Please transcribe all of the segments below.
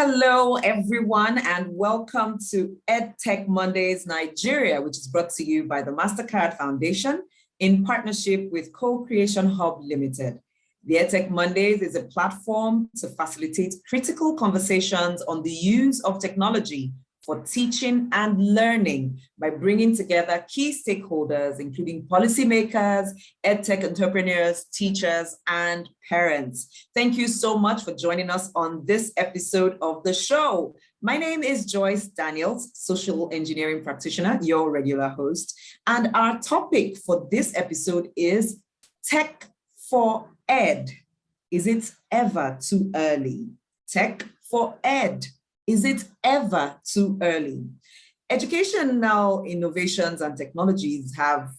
Hello, everyone, and welcome to EdTech Mondays Nigeria, which is brought to you by the MastercardFoundation in partnership with Co-Creation Hub Limited. The EdTech Mondays is a platform to facilitate critical conversations on the use of technology for teaching and learning by bringing together key stakeholders, including policymakers, EdTech entrepreneurs, teachers, and parents. Thank you so much for joining us on this episode of the show. My name is Joyce Daniels, social engineering practitioner, your regular host. And our topic for this episode is Tech for Ed. Is it ever too early? Tech for Ed. Is it ever too early? Educational innovations and technologies have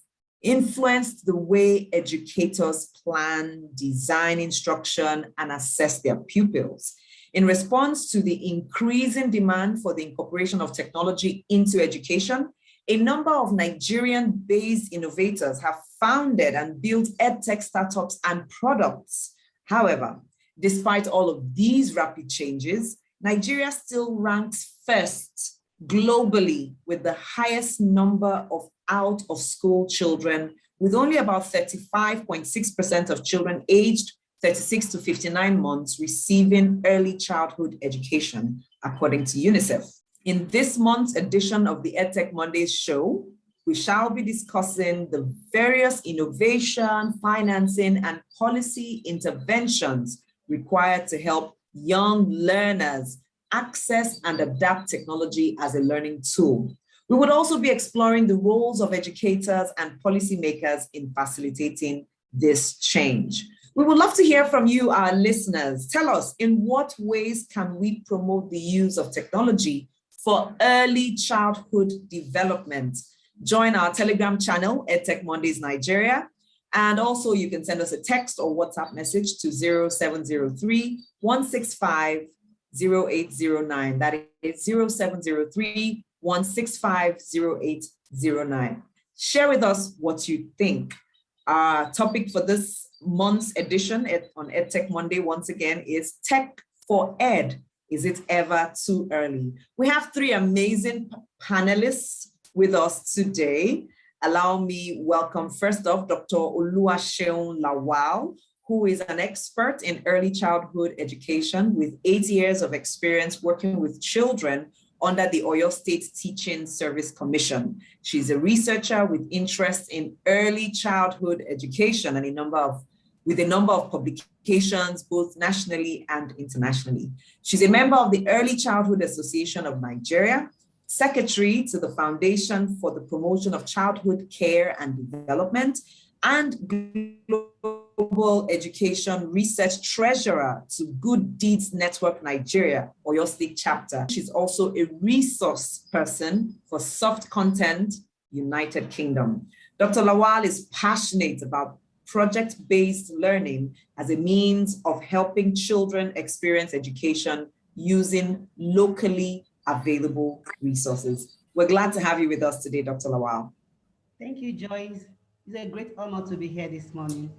influenced the way educators plan, design instruction, and assess their pupils. In response to the increasing demand for the incorporation of technology into education, a number of Nigerian-based innovators have founded and built EdTech startups and products. However, despite all of these rapid changes, Nigeria still ranks first globally with the highest number of out-of-school children, with only about 35.6% of children aged 36 to 59 months receiving early childhood education, according to UNICEF. In this month's edition of the EdTech Mondays show, we shall be discussing the various innovation, financing, and policy interventions required to help young learners access and adapt technology as a learning tool. We would also be exploring the roles of educators and policymakers in facilitating this change. We would love to hear from you, our listeners. Tell us, in what ways can we promote the use of technology for early childhood development? Join our Telegram channel, EdTech Mondays Nigeria. And also you can send us a text or WhatsApp message to 0703-165-0809. That is 0703-165-0809. Share with us what you think. Our topic for this month's edition on EdTech Monday, once again, is Tech for Ed. Is it ever too early? We have three amazing panelists with us today. Allow me welcome first off Dr. Oluwaseun Lawal, who is an expert in early childhood education with 8 years of experience working with children under the Oyo State Teaching Service Commission. She's a researcher with interest in early childhood education and with a number of publications, both nationally and internationally. She's a member of the Early Childhood Association of Nigeria, secretary to the Foundation for the Promotion of Childhood Care and Development, and Global Education Research Treasurer to Good Deeds Network Nigeria, Oyo State Chapter. She's also a resource person for Soft Content United Kingdom. Dr. Lawal is passionate about project-based learning as a means of helping children experience education using locally available resources. We're glad to have you with us today, Dr. Lawal. Thank you, Joyce. It's a great honor to be here this morning.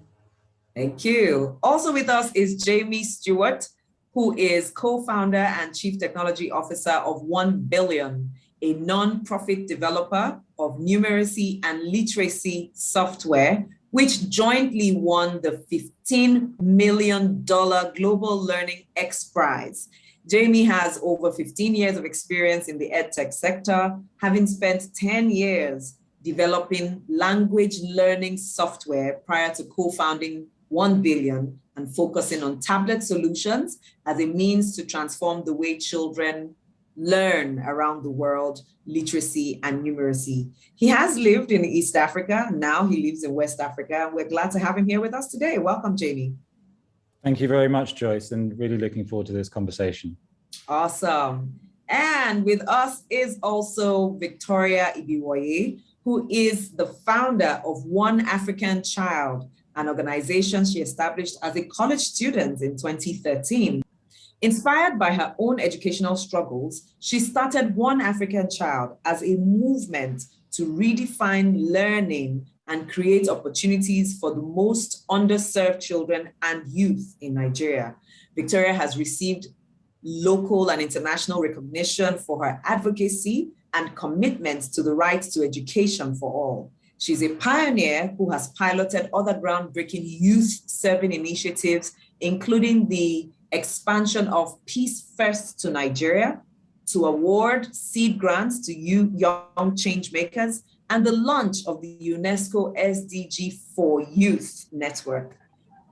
Thank you. Also with us is Jamie Stewart, who is co-founder and chief technology officer of Onebillion, a non-profit developer of numeracy and literacy software, which jointly won the $15 million Global Learning X Prize. Jamie has over 15 years of experience in the EdTech sector, having spent 10 years developing language learning software prior to co-founding Onebillion and focusing on tablet solutions as a means to transform the way children learn around the world, literacy and numeracy. He has lived in East Africa. Now he lives in West Africa. We're glad to have him here with us today. Welcome, Jamie. Thank you very much, Joyce, and really looking forward to this conversation. Awesome. And with us is also Victoria Ibiwoye, who is the founder of One African Child, an organization she established as a college student in 2013. Inspired by her own educational struggles, she started One African Child as a movement to redefine learning and create opportunities for the most underserved children and youth in Nigeria. Victoria has received local and international recognition for her advocacy and commitment to the right to education for all. She's a pioneer who has piloted other groundbreaking youth-serving initiatives, including the expansion of Peace First to Nigeria, to award seed grants to young change makers, and the launch of the UNESCO SDG for Youth Network,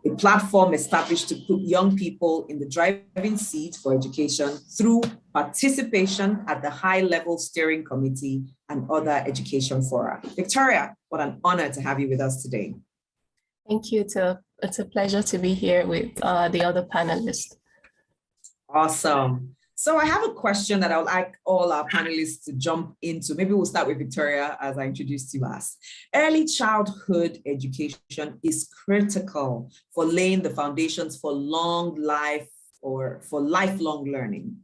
a platform established to put young people in the driving seat for education through participation at the high-level steering committee and other education fora. Victoria, what an honor to have you with us today. Thank you. It's a pleasure to be here with the other panelists. Awesome. So I have a question that I would like all our panelists to jump into. Maybe we'll start with Victoria, as I introduced you last. Early childhood education is critical for laying the foundations for long life or for lifelong learning.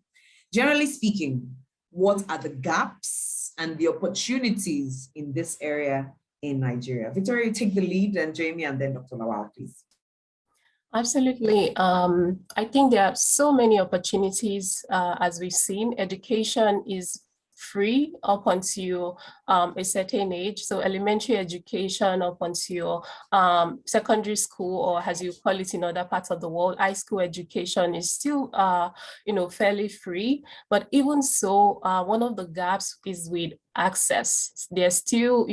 Generally speaking, what are the gaps and the opportunities in this area in Nigeria? Victoria, you take the lead, and Jamie, and then Dr. Lawal, please. Absolutely. I think there are so many opportunities as we've seen. Education is free up until a certain age. So elementary education up until secondary school, or as you call it in other parts of the world, high school education is still, fairly free. But even so, one of the gaps is with access. There's still,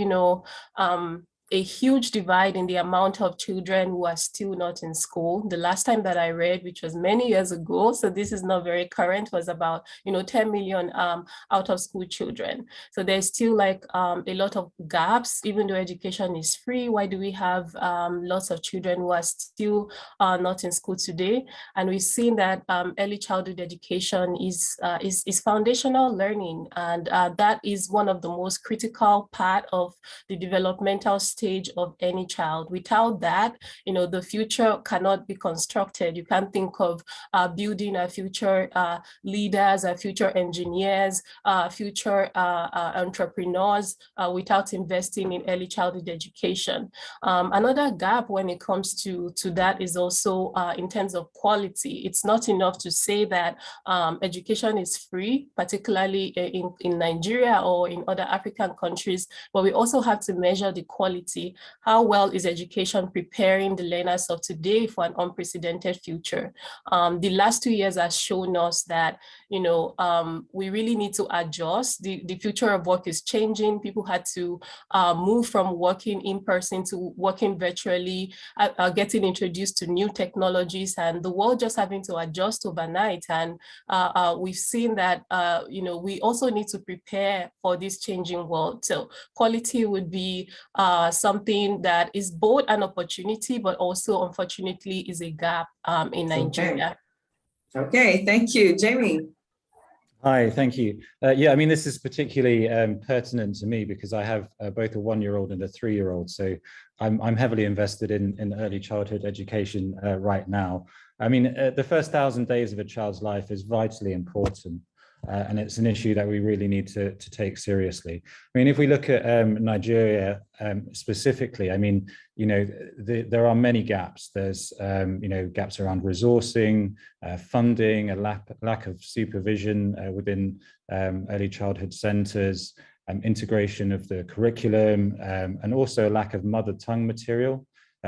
a huge divide in the amount of children who are still not in school. The last time that I read, which was many years ago, so this is not very current, was about 10 million out of school children. So there's still like a lot of gaps. Even though education is free, why do we have lots of children who are still not in school today? And we've seen that early childhood education is foundational learning, and that is one of the most critical part of the developmental stage of any child. Without that, the future cannot be constructed. You can't think of building a future leaders, a future engineers, future entrepreneurs without investing in early childhood education. Another gap when it comes to that is also in terms of quality. It's not enough to say that education is free, particularly in Nigeria or in other African countries, but we also have to measure the quality. How well is education preparing the learners of today for an unprecedented future? The last 2 years has shown us that, we really need to adjust. The future of work is changing. People had to move from working in person to working virtually, getting introduced to new technologies, and the world just having to adjust overnight. And we've seen that, we also need to prepare for this changing world. So quality would be something that is both an opportunity, but also, unfortunately, is a gap in Nigeria. Okay, thank you. Jamie. Hi, thank you. This is particularly pertinent to me because I have both a 1-year-old and a 3-year-old. So I'm heavily invested in early childhood education right now. The first 1,000 days of a child's life is vitally important. And it's an issue that we really need to take seriously. If we look at Nigeria specifically, there are many gaps. There's, gaps around resourcing, funding, a lack of supervision within early childhood centres, integration of the curriculum, and also a lack of mother tongue material.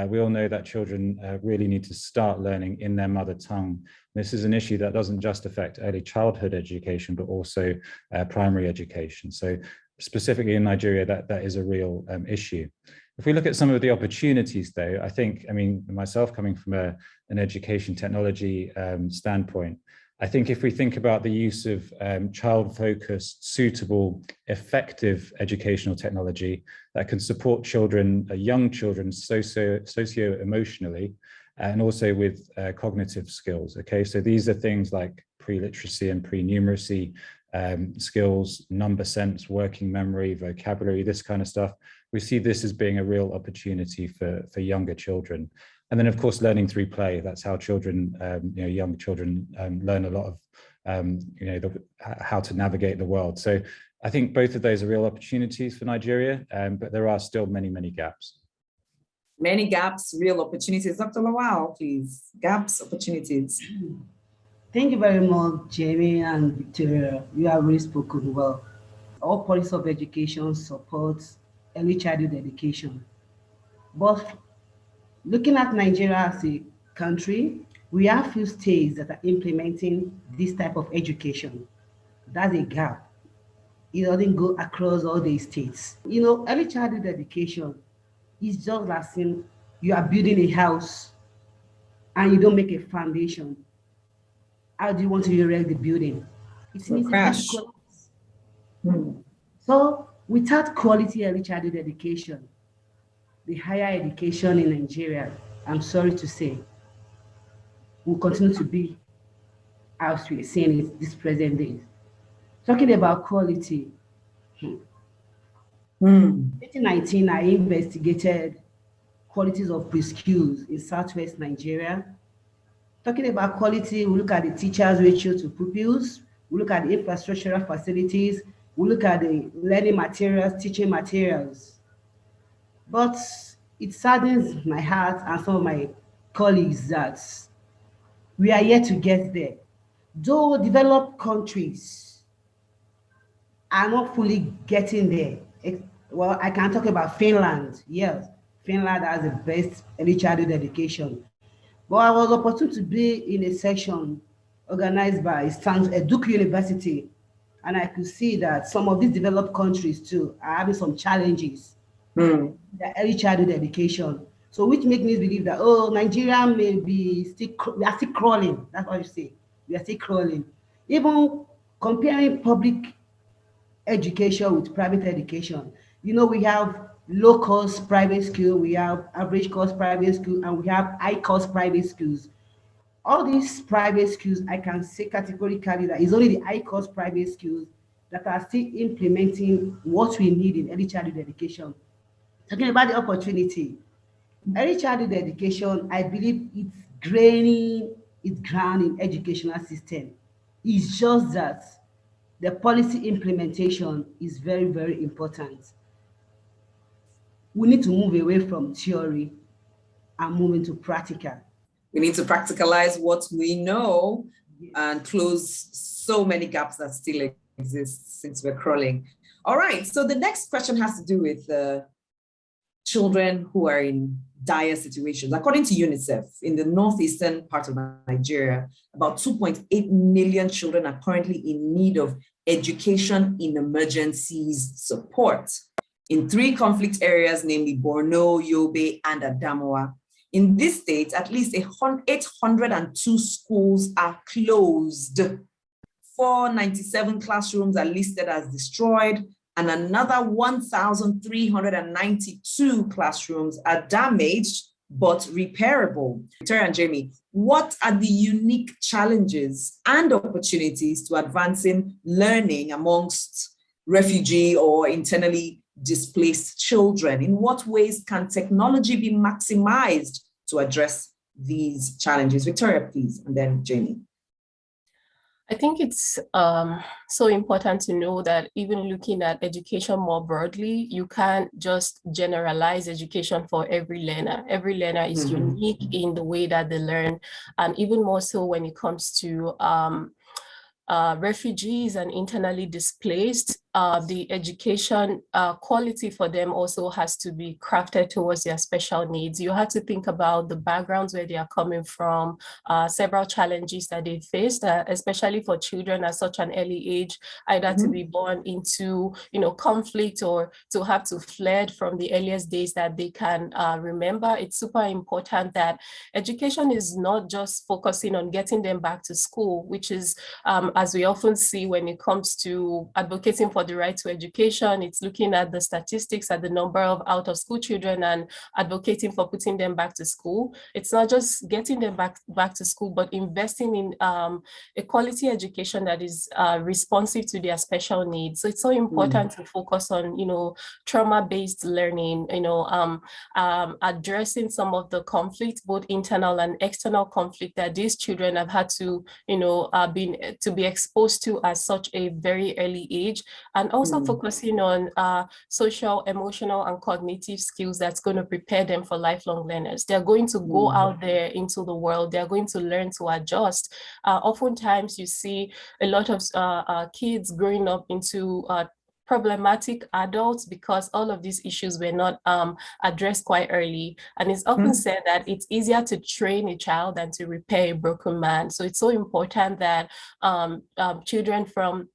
We all know that children really need to start learning in their mother tongue. This is an issue that doesn't just affect early childhood education, but also primary education. So specifically in Nigeria, that is a real issue. If we look at some of the opportunities, though, I think, myself coming from an education technology standpoint, I think if we think about the use of child-focused, suitable, effective educational technology that can support children, young children, socio-emotionally, and also with cognitive skills. Okay, so these are things like pre-literacy and pre-numeracy skills, number sense, working memory, vocabulary, this kind of stuff. We see this as being a real opportunity for younger children. And then, of course, learning through play. That's how children, young children learn a lot of, how to navigate the world. So I think both of those are real opportunities for Nigeria, but there are still many, many gaps. Many gaps, real opportunities. Dr. Lawal, please. Gaps, opportunities. Thank you very much, Jamie and Victoria. You have really spoken well. All policies of education supports early childhood education. But looking at Nigeria as a country, we have few states that are implementing this type of education. That's a gap. It doesn't go across all the states. Early childhood education is just like saying you are building a house and you don't make a foundation. How do you want to erect the building? It's Will easy to crash. collapse. Hmm. So without quality early childhood education, the higher education in Nigeria, I'm sorry to say, will continue to be as we're seeing it this present day. Talking about quality, Hmm. 2019, I investigated qualities of preschools in Southwest Nigeria. Talking about quality, we look at the teachers' ratio to pupils, we look at the infrastructural facilities, we look at the learning materials, teaching materials. But it saddens my heart and some of my colleagues that we are yet to get there. Though developed countries are not fully getting there. Well, I can talk about Finland. Yes, Finland has the best early childhood education. But I was opportune to be in a session organized by Duke University, and I could see that some of these developed countries too are having some challenges Hmm. the early childhood education. So which makes me believe that, oh, Nigeria may be we are still crawling. That's what you say. We are still crawling. Even comparing public education with private education, we have low cost private school, we have average cost private school, and we have high cost private schools. All these private schools, I can say categorically that it's only the high cost private schools that are still implementing what we need in early childhood education. Talking about the opportunity, early childhood education, I believe it's gaining its ground in educational system. It's just that the policy implementation is very, very important. We need to move away from theory and move into practical. We need to practicalize what we know and close so many gaps that still exist since we're crawling. All right, so the next question has to do with children who are in dire situations. According to UNICEF, in the northeastern part of Nigeria, about 2.8 million children are currently in need of education in emergencies support in 3 conflict areas, namely Borno, Yobe, and Adamawa. In this state, at least 802 schools are closed. 497 classrooms are listed as destroyed, and another 1,392 classrooms are damaged but repairable. Victoria and Jamie, what are the unique challenges and opportunities to advancing learning amongst refugee or internally displaced children? In what ways can technology be maximized to address these challenges? Victoria, please, and then Jamie. I think it's so important to know that even looking at education more broadly, you can't just generalize education for every learner. Every learner is unique in the way that they learn, and even more so when it comes to refugees and internally displaced. The education quality for them also has to be crafted towards their special needs. You have to think about the backgrounds where they are coming from, several challenges that they faced, especially for children at such an early age, either to be born into conflict or to have to fled from the earliest days that they can remember. It's super important that education is not just focusing on getting them back to school, which is, as we often see when it comes to advocating for the right to education, it's looking at the statistics, at the number of out-of-school children and advocating for putting them back to school. It's not just getting them back to school, but investing in a quality education that is responsive to their special needs. So it's so important to focus on, trauma-based learning, addressing some of the conflict, both internal and external conflict that these children have had to, be exposed to at such a very early age. and also focusing on social, emotional, and cognitive skills that's going to prepare them for lifelong learners. They're going to go out there into the world. They're going to learn to adjust. Oftentimes you see a lot of kids growing up into problematic adults because all of these issues were not addressed quite early. And it's often said that it's easier to train a child than to repair a broken man. So it's so important that children from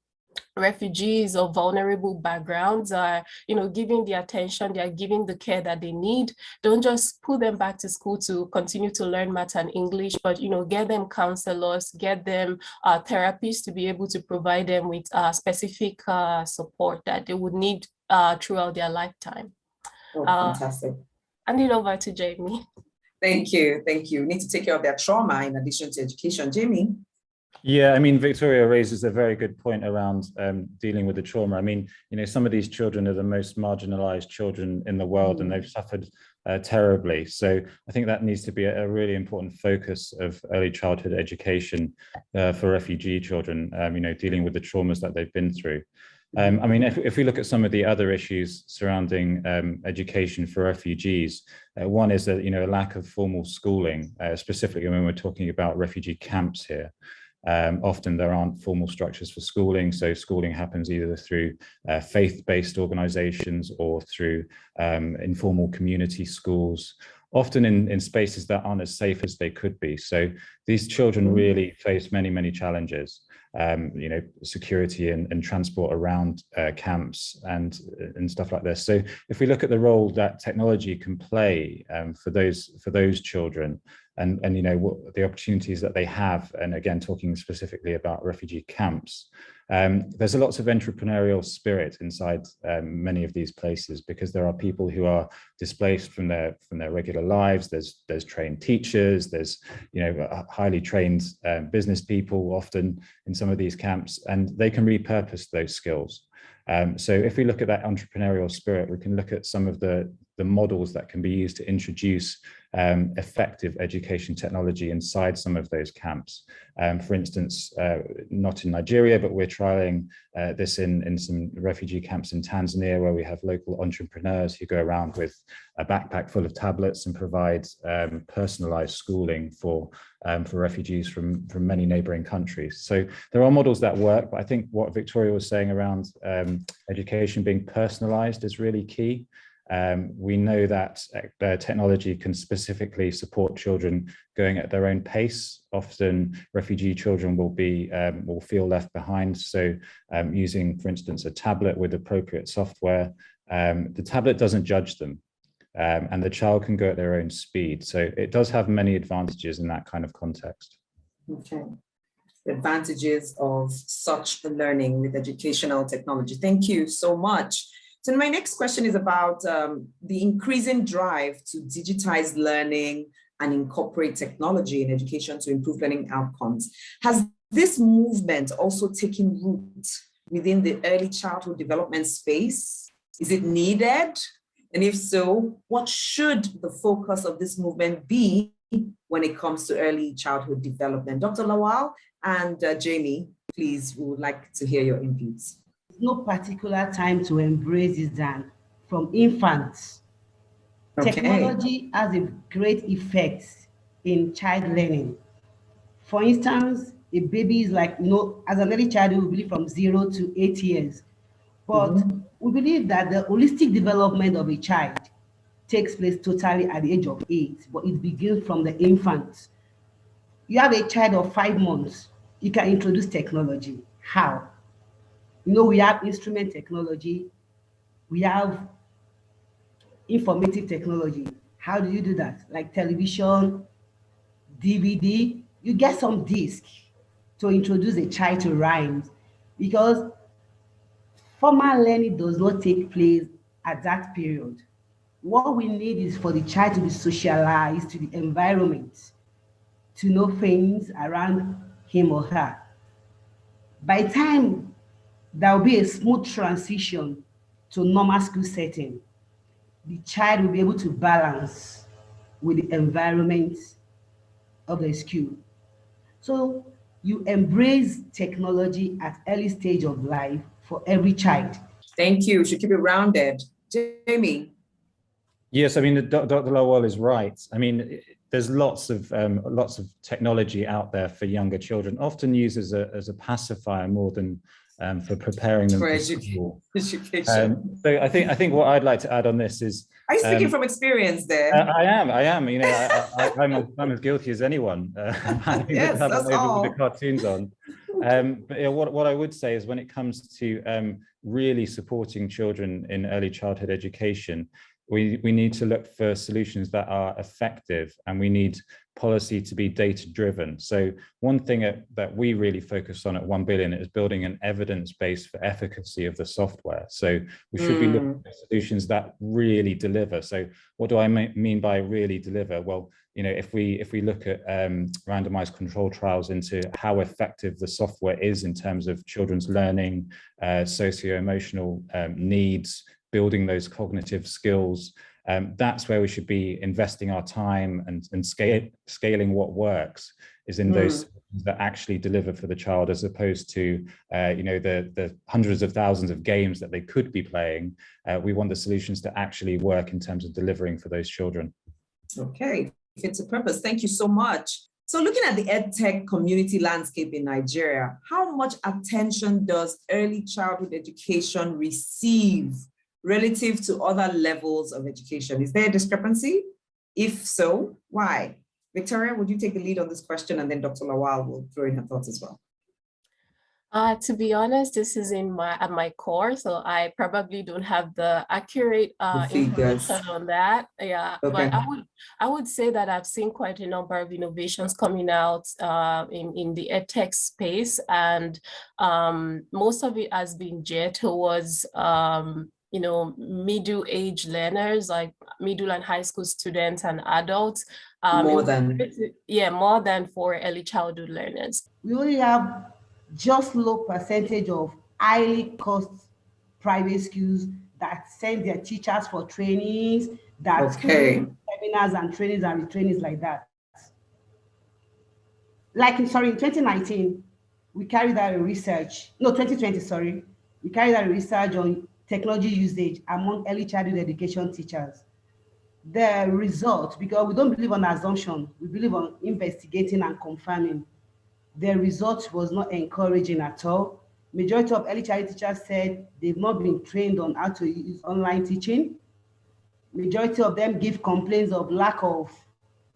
refugees or vulnerable backgrounds are, giving the attention, they are giving the care that they need. Don't just put them back to school to continue to learn math and English, but, get them counselors, get them therapists to be able to provide them with specific support that they would need throughout their lifetime. Oh, fantastic. Hand it over to Jamie. Thank you. Thank you. We need to take care of their trauma in addition to education. Jamie? Yeah, I mean, Victoria raises a very good point around dealing with the trauma. I mean, some of these children are the most marginalized children in the world, and they've suffered terribly. So I think that needs to be a really important focus of early childhood education for refugee children, dealing with the traumas that they've been through. I mean, if we look at some of the other issues surrounding education for refugees, one is that, a lack of formal schooling, specifically when we're talking about refugee camps here. Often there aren't formal structures for schooling, so schooling happens either through faith-based organizations or through informal community schools, often in spaces that aren't as safe as they could be. So these children really face many, many challenges, security and transport around camps and stuff like this. So if we look at the role that technology can play for those children, and what the opportunities that they have, and again talking specifically about refugee camps, there's lots of entrepreneurial spirit inside many of these places, because there are people who are displaced from their regular lives. There's trained teachers, there's highly trained business people often in some of these camps, and they can repurpose those skills. So if we look at that entrepreneurial spirit, we can look at some of the models that can be used to introduce effective education technology inside some of those camps. For instance, not in Nigeria, but we're trialing this in some refugee camps in Tanzania, where we have local entrepreneurs who go around with a backpack full of tablets and provide personalized schooling for refugees from many neighboring countries. So there are models that work, but I think what Victoria was saying around education being personalized is really key. We know that technology can specifically support children going at their own pace. Often refugee children will feel left behind. So using, for instance, a tablet with appropriate software, the tablet doesn't judge them, and the child can go at their own speed. So it does have many advantages in that kind of context. Okay. The advantages of such learning with educational technology. Thank you so much. So my next question is about the increasing drive to digitize learning and incorporate technology in education to improve learning outcomes. Has this movement also taken root within the early childhood development space? Is it needed? And if so, what should the focus of this movement be when it comes to early childhood development? Dr. Lawal and Jamie, please, we would like to hear your inputs. No particular time to embrace this than from infants. Okay. Technology has a great effect in child learning. For instance, a baby is like, as an early child, we believe from 0 to 8 years. But we believe that the holistic development of a child takes place totally at the age of 8, but it begins from the infant. You have a child of 5 months, you can introduce technology. How? We have instrument technology, we have informative technology. How do you do that? Like television, DVD, you get some disc to introduce a child to rhymes, because formal learning does not take place at that period. What we need is for the child to be socialized to the environment, to know things around him or her. By the time there will be a smooth transition to normal school setting, the child will be able to balance with the environment of the school. So you embrace technology at early stage of life for every child. Thank you. Should keep it rounded. Jamie. Yes, I mean, Dr. Lawal is right. I mean, there's lots of technology out there for younger children, often used as a pacifier more than for preparing them for school. Education. So I think what I'd like to add on this is. Are you speaking from experience there? I am. You know, I'm as guilty as anyone. Yes, that's all. With the cartoons on. But what I would say is, when it comes to really supporting children in early childhood education, we need to look for solutions that are effective, and we need policy to be data-driven. So one thing that we really focus on at Onebillion is building an evidence base for efficacy of the software. So we should be looking at solutions that really deliver. So what do I mean by really deliver? Well, you know, if we look at randomized control trials into how effective the software is in terms of children's learning, socio-emotional needs, building those cognitive skills, that's where we should be investing our time and scaling what works is in those that actually deliver for the child, as opposed to you know, the hundreds of thousands of games that they could be playing. We want the solutions to actually work in terms of delivering for those children. Okay, it's a purpose. Thank you so much. So looking at the EdTech community landscape in Nigeria, how much attention does early childhood education receive relative to other levels of education? Is there a discrepancy? If so, why? Victoria, would you take the lead on this question, and then Dr. Lawal will throw in her thoughts as well? To be honest, this is at my core, so I probably don't have the accurate information on that. Yeah, okay. But I would say that I've seen quite a number of innovations coming out in the EdTech space, and most of it has been geared towards you know, middle-age learners, like middle and high school students and adults. More than for early childhood learners. We only have just low percentage of highly cost private schools that send their teachers for trainings, that seminars and trainings and retrainings like that. Like in 2019, we carried out a research, no, 2020, sorry. We carried out a research on technology usage among early childhood education teachers. The results, because we don't believe on assumption, we believe on investigating and confirming. The results was not encouraging at all. Majority of early childhood teachers said they've not been trained on how to use online teaching. Majority of them give complaints of lack of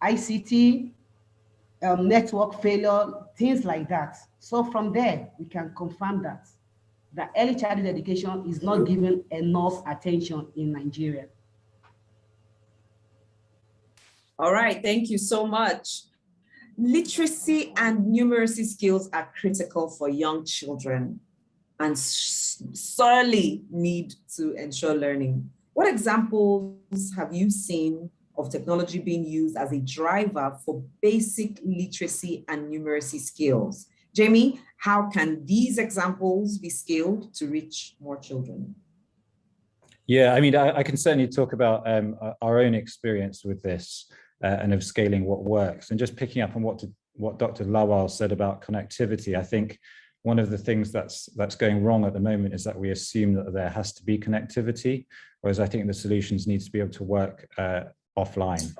ICT, network failure, things like that. So from there, we can confirm that early childhood education is not given enough attention in Nigeria. All right, thank you so much. Literacy and numeracy skills are critical for young children and sorely need to ensure learning. What examples have you seen of technology being used as a driver for basic literacy and numeracy skills? Jamie, how can these examples be scaled to reach more children? Yeah, I mean, I can certainly talk about our own experience with this and of scaling what works. And just picking up on what Dr. Lawal said about connectivity, I think one of the things that's going wrong at the moment is that we assume that there has to be connectivity, whereas I think the solutions need to be able to work offline.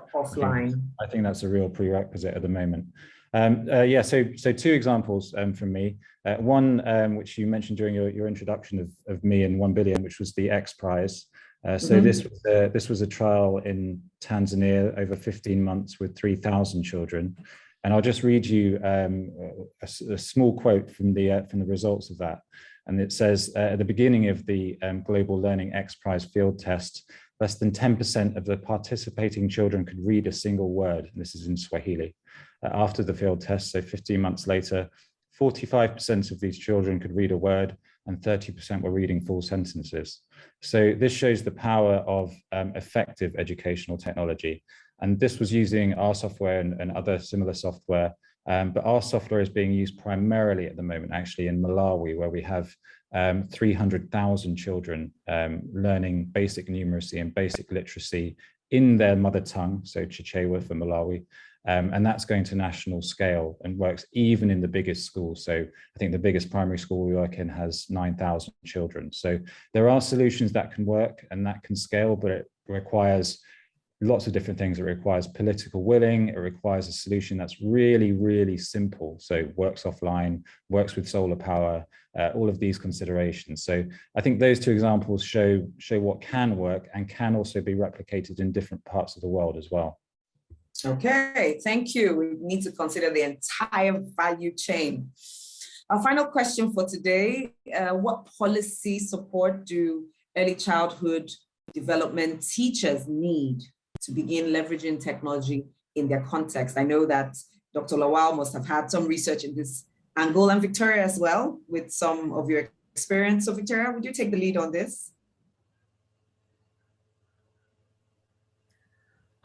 I think that's a real prerequisite at the moment. So two examples from me. One, which you mentioned during your introduction of me and Onebillion, which was the X Prize. This was a trial in Tanzania over 15 months with 3,000 children. And I'll just read you a small quote from the results of that. And it says, at the beginning of the Global Learning X Prize field test, less than 10% of the participating children could read a single word. And this is in Swahili. After the field test, so 15 months later, 45% of these children could read a word and 30% were reading full sentences. So this shows the power of effective educational technology. And this was using our software and other similar software. But our software is being used primarily at the moment, actually in Malawi, where we have 300,000 children learning basic numeracy and basic literacy in their mother tongue, so Chichewa for Malawi, And that's going to national scale and works even in the biggest schools. So I think the biggest primary school we work in has 9,000 children. So there are solutions that can work and that can scale, but it requires lots of different things. It requires political willing. It requires a solution that's really, really simple. So works offline, works with solar power, all of these considerations. So I think those two examples show what can work and can also be replicated in different parts of the world as well. Okay, thank you. We need to consider the entire value chain. Our final question for today, what policy support do early childhood development teachers need to begin leveraging technology in their context? I know that Dr. Lawal must have had some research in this angle, and Victoria as well, with some of your experience. So Victoria, would you take the lead on this?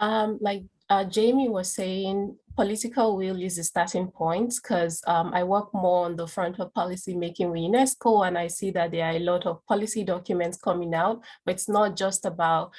Like Jamie was saying, political will is the starting point, because I work more on the front of policy making with UNESCO, and I see that there are a lot of policy documents coming out, but it's not just about,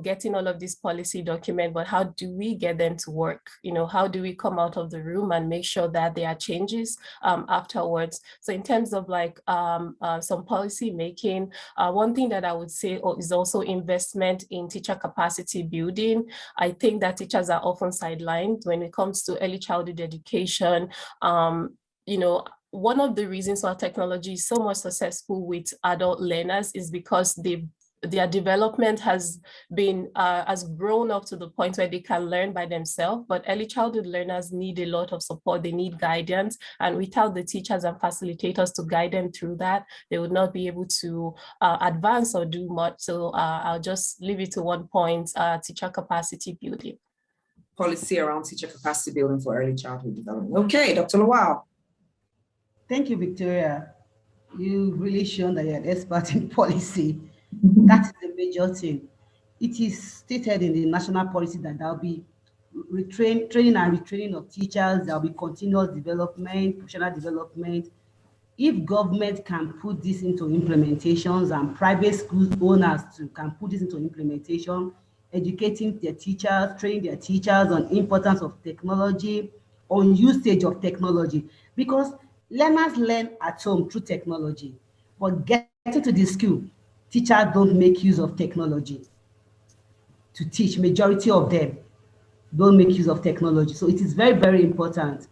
getting all of these policy documents, but how do we get them to work? How do we come out of the room and make sure that there are changes afterwards? So in terms of like some policy making, one thing that I would say is also investment in teacher capacity building. I think that teachers are often sidelined when it comes to early childhood education. One of the reasons why technology is so much successful with adult learners is because their development has grown up to the point where they can learn by themselves, but early childhood learners need a lot of support. They need guidance, and without the teachers and facilitators to guide them through that, they would not be able to advance or do much. So I'll just leave it to one point, teacher capacity building. Policy around teacher capacity building for early childhood development. Okay, Dr. Lawal. Thank you, Victoria. You've really shown that you're an expert in policy. That is the major thing. It is stated in the national policy that there'll be training and retraining of teachers, there'll be continuous development, professional development. If government can put this into implementations and private school owners too can put this into implementation, educating their teachers, training their teachers on importance of technology, on usage of technology, because learners learn at home through technology, but getting to the school, teachers don't make use of technology to teach. Majority of them don't make use of technology. So it is very, very important.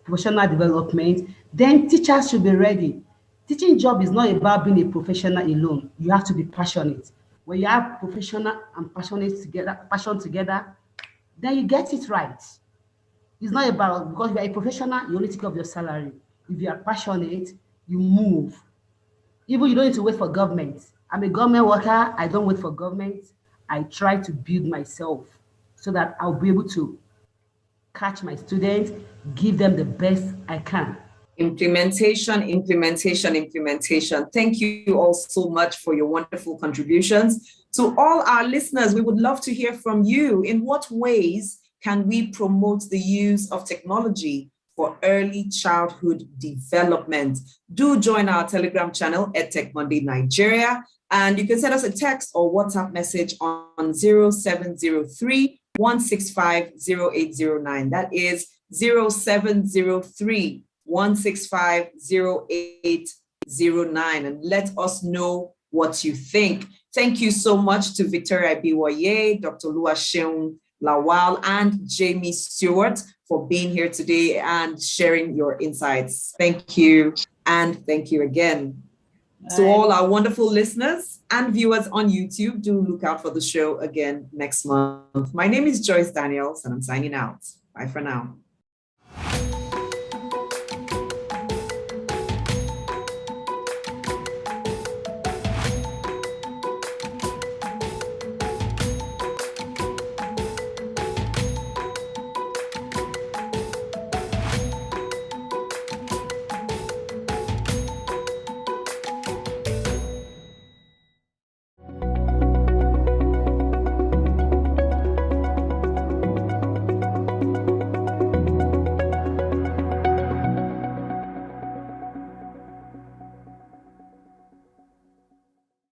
Professional development. Then teachers should be ready. Teaching job is not about being a professional alone. You have to be passionate. When you have professional and passion together, then you get it right. It's not about, because you are a professional, you only think of your salary. If you are passionate, you move. Even you don't need to wait for government. I'm a government worker. I don't wait for government. I try to build myself so that I'll be able to catch my students, give them the best I can. Implementation. Thank you all so much for your wonderful contributions. To all our listeners, we would love to hear from you. In what ways can we promote the use of technology for early childhood development? Do join our Telegram channel, EdTech Monday Nigeria, and you can send us a text or WhatsApp message on 0703 165 0809. That is 0703 165 0809, and let us know what you think. Thank you so much to Victoria Ibiwoye, Dr. Oluwaseun Lawal, and Jamie Stewart for being here today and sharing your insights. Thank you, and thank you again. Bye. To all our wonderful listeners and viewers on YouTube, do look out for the show again next month. My name is Joyce Daniels, and I'm signing out. Bye for now.